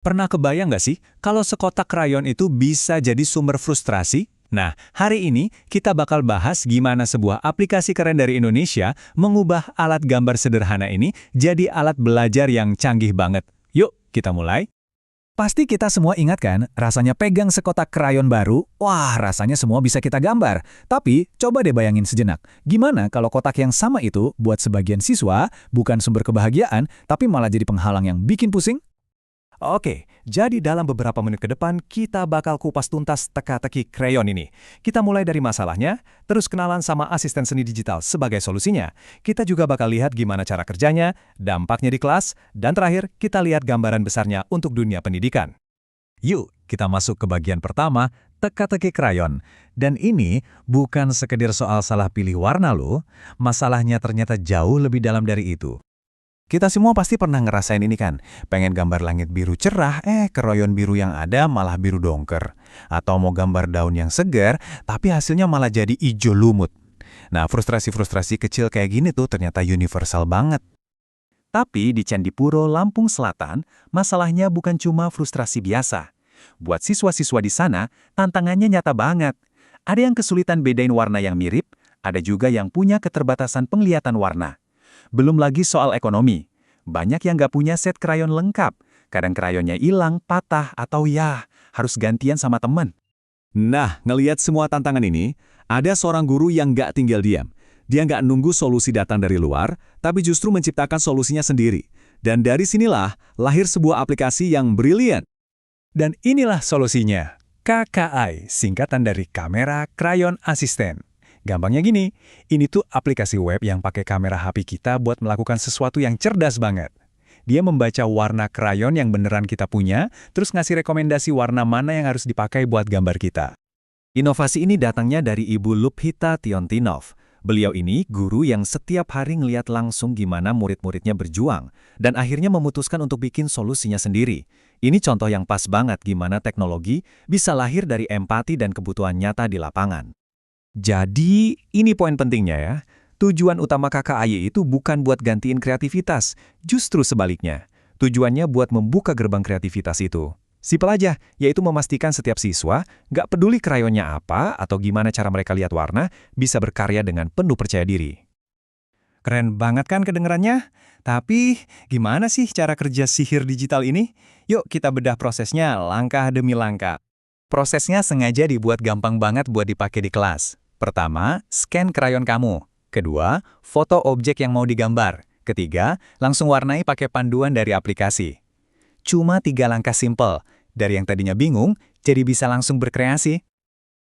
Pernah kebayang nggak sih kalau sekotak krayon itu bisa jadi sumber frustrasi? Nah, hari ini kita bakal bahas gimana sebuah aplikasi keren dari Indonesia mengubah alat gambar sederhana ini jadi alat belajar yang canggih banget. Yuk, kita mulai. Pasti kita semua ingat kan, rasanya pegang sekotak krayon baru, wah rasanya semua bisa kita gambar. Tapi, coba deh bayangin sejenak, gimana kalau kotak yang sama itu buat sebagian siswa bukan sumber kebahagiaan, tapi malah jadi penghalang yang bikin pusing? Oke, jadi dalam beberapa menit ke depan kita bakal kupas tuntas teka-teki krayon ini. Kita mulai dari masalahnya, terus kenalan sama asisten seni digital sebagai solusinya. Kita juga bakal lihat gimana cara kerjanya, dampaknya di kelas, dan terakhir kita lihat gambaran besarnya untuk dunia pendidikan. Yuk, kita masuk ke bagian pertama, teka-teki krayon. Dan ini bukan sekedar soal salah pilih warna loh, masalahnya ternyata jauh lebih dalam dari itu. Kita semua pasti pernah ngerasain ini kan, pengen gambar langit biru cerah, krayon biru yang ada malah biru dongker. Atau mau gambar daun yang segar, tapi hasilnya malah jadi ijo lumut. Nah, frustrasi-frustrasi kecil kayak gini tuh ternyata universal banget. Tapi di Candipuro, Lampung Selatan, masalahnya bukan cuma frustrasi biasa. Buat siswa-siswa di sana, tantangannya nyata banget. Ada yang kesulitan bedain warna yang mirip, ada juga yang punya keterbatasan penglihatan warna. Belum lagi soal ekonomi. Banyak yang nggak punya set krayon lengkap. Kadang krayonnya hilang, patah, atau ya, harus gantian sama teman. Nah, ngelihat semua tantangan ini, ada seorang guru yang nggak tinggal diam. Dia nggak nunggu solusi datang dari luar, tapi justru menciptakan solusinya sendiri. Dan dari sinilah lahir sebuah aplikasi yang brilian. Dan inilah solusinya. KKI, singkatan dari Kamera Krayon Asisten. Gampangnya gini, ini tuh aplikasi web yang pakai kamera HP kita buat melakukan sesuatu yang cerdas banget. Dia membaca warna krayon yang beneran kita punya, terus ngasih rekomendasi warna mana yang harus dipakai buat gambar kita. Inovasi ini datangnya dari Ibu Lubhita Tiontinov. Beliau ini guru yang setiap hari ngeliat langsung gimana murid-muridnya berjuang, dan akhirnya memutuskan untuk bikin solusinya sendiri. Ini contoh yang pas banget gimana teknologi bisa lahir dari empati dan kebutuhan nyata di lapangan. Jadi, ini poin pentingnya ya. Tujuan utama KKAY itu bukan buat gantiin kreativitas, justru sebaliknya. Tujuannya buat membuka gerbang kreativitas itu. Simpel aja, yaitu memastikan setiap siswa, nggak peduli krayonnya apa atau gimana cara mereka lihat warna, bisa berkarya dengan penuh percaya diri. Keren banget kan kedengerannya? Tapi, gimana sih cara kerja sihir digital ini? Yuk kita bedah prosesnya langkah demi langkah. Prosesnya sengaja dibuat gampang banget buat dipakai di kelas. Pertama, scan krayon kamu. Kedua, foto objek yang mau digambar. Ketiga, langsung warnai pakai panduan dari aplikasi. Cuma 3 langkah simple. Dari yang tadinya bingung, jadi bisa langsung berkreasi.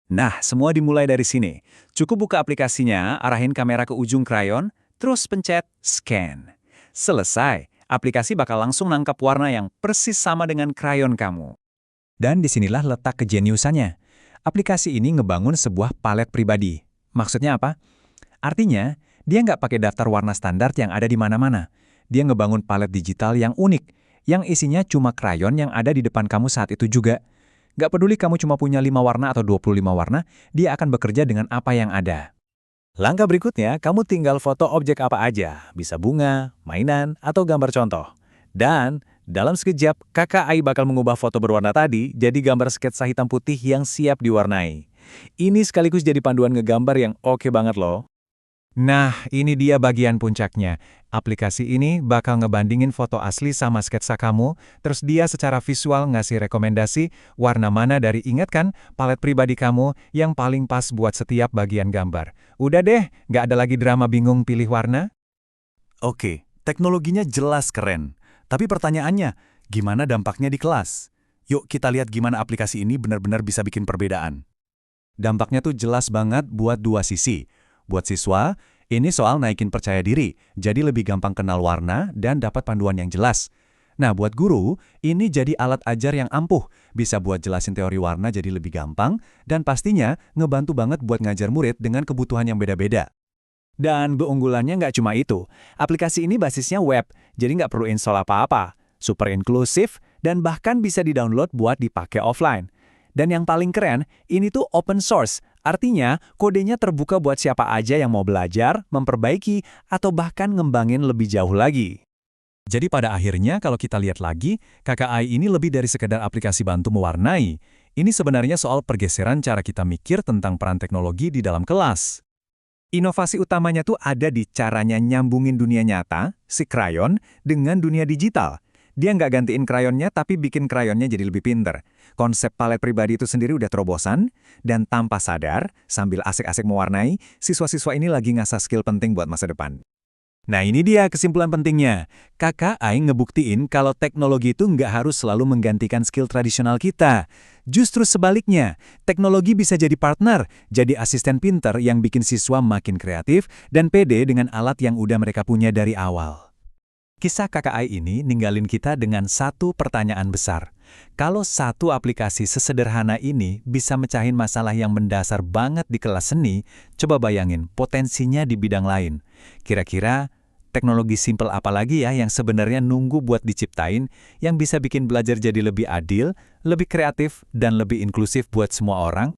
Nah, semua dimulai dari sini. Cukup buka aplikasinya, arahin kamera ke ujung krayon, terus pencet scan. Selesai, aplikasi bakal langsung nangkap warna yang persis sama dengan krayon kamu. Dan disinilah letak kejeniusannya. Aplikasi ini ngebangun sebuah palet pribadi. Maksudnya apa? Artinya, dia nggak pakai daftar warna standar yang ada di mana-mana. Dia ngebangun palet digital yang unik, yang isinya cuma krayon yang ada di depan kamu saat itu juga. Nggak peduli kamu cuma punya 5 warna atau 25 warna, dia akan bekerja dengan apa yang ada. Langkah berikutnya, kamu tinggal foto objek apa aja, bisa bunga, mainan, atau gambar contoh. Dan dalam sekejap, KKI bakal mengubah foto berwarna tadi jadi gambar sketsa hitam putih yang siap diwarnai. Ini sekaligus jadi panduan ngegambar yang oke banget loh. Nah, ini dia bagian puncaknya. Aplikasi ini bakal ngebandingin foto asli sama sketsa kamu, terus dia secara visual ngasih rekomendasi warna mana dari ingat kan palet pribadi kamu yang paling pas buat setiap bagian gambar. Udah deh, nggak ada lagi drama bingung pilih warna. Oke, teknologinya jelas keren. Tapi pertanyaannya, gimana dampaknya di kelas? Yuk kita lihat gimana aplikasi ini benar-benar bisa bikin perbedaan. Dampaknya tuh jelas banget buat dua sisi. Buat siswa, ini soal naikin percaya diri, jadi lebih gampang kenal warna dan dapat panduan yang jelas. Nah, buat guru, ini jadi alat ajar yang ampuh, bisa buat jelasin teori warna jadi lebih gampang, dan pastinya ngebantu banget buat ngajar murid dengan kebutuhan yang beda-beda. Dan keunggulannya nggak cuma itu, aplikasi ini basisnya web, jadi nggak perlu install apa-apa, super inklusif, dan bahkan bisa di-download buat dipakai offline. Dan yang paling keren, ini tuh open source, artinya kodenya terbuka buat siapa aja yang mau belajar, memperbaiki, atau bahkan ngembangin lebih jauh lagi. Jadi pada akhirnya kalau kita lihat lagi, KKI ini lebih dari sekedar aplikasi bantu mewarnai. Ini sebenarnya soal pergeseran cara kita mikir tentang peran teknologi di dalam kelas. Inovasi utamanya tuh ada di caranya nyambungin dunia nyata, si krayon, dengan dunia digital. Dia nggak gantiin krayonnya, tapi bikin krayonnya jadi lebih pinter. Konsep palet pribadi itu sendiri udah terobosan, dan tanpa sadar, sambil asik-asik mewarnai, siswa-siswa ini lagi ngasah skill penting buat masa depan. Nah ini dia kesimpulan pentingnya. KKI ngebuktiin kalau teknologi itu nggak harus selalu menggantikan skill tradisional kita. Justru sebaliknya, teknologi bisa jadi partner, jadi asisten pinter yang bikin siswa makin kreatif dan pede dengan alat yang udah mereka punya dari awal. Kisah KKI ini ninggalin kita dengan satu pertanyaan besar. Kalau satu aplikasi sesederhana ini bisa mecahin masalah yang mendasar banget di kelas seni, coba bayangin potensinya di bidang lain. Kira-kira teknologi simpel apa lagi ya yang sebenarnya nunggu buat diciptain, yang bisa bikin belajar jadi lebih adil, lebih kreatif, dan lebih inklusif buat semua orang?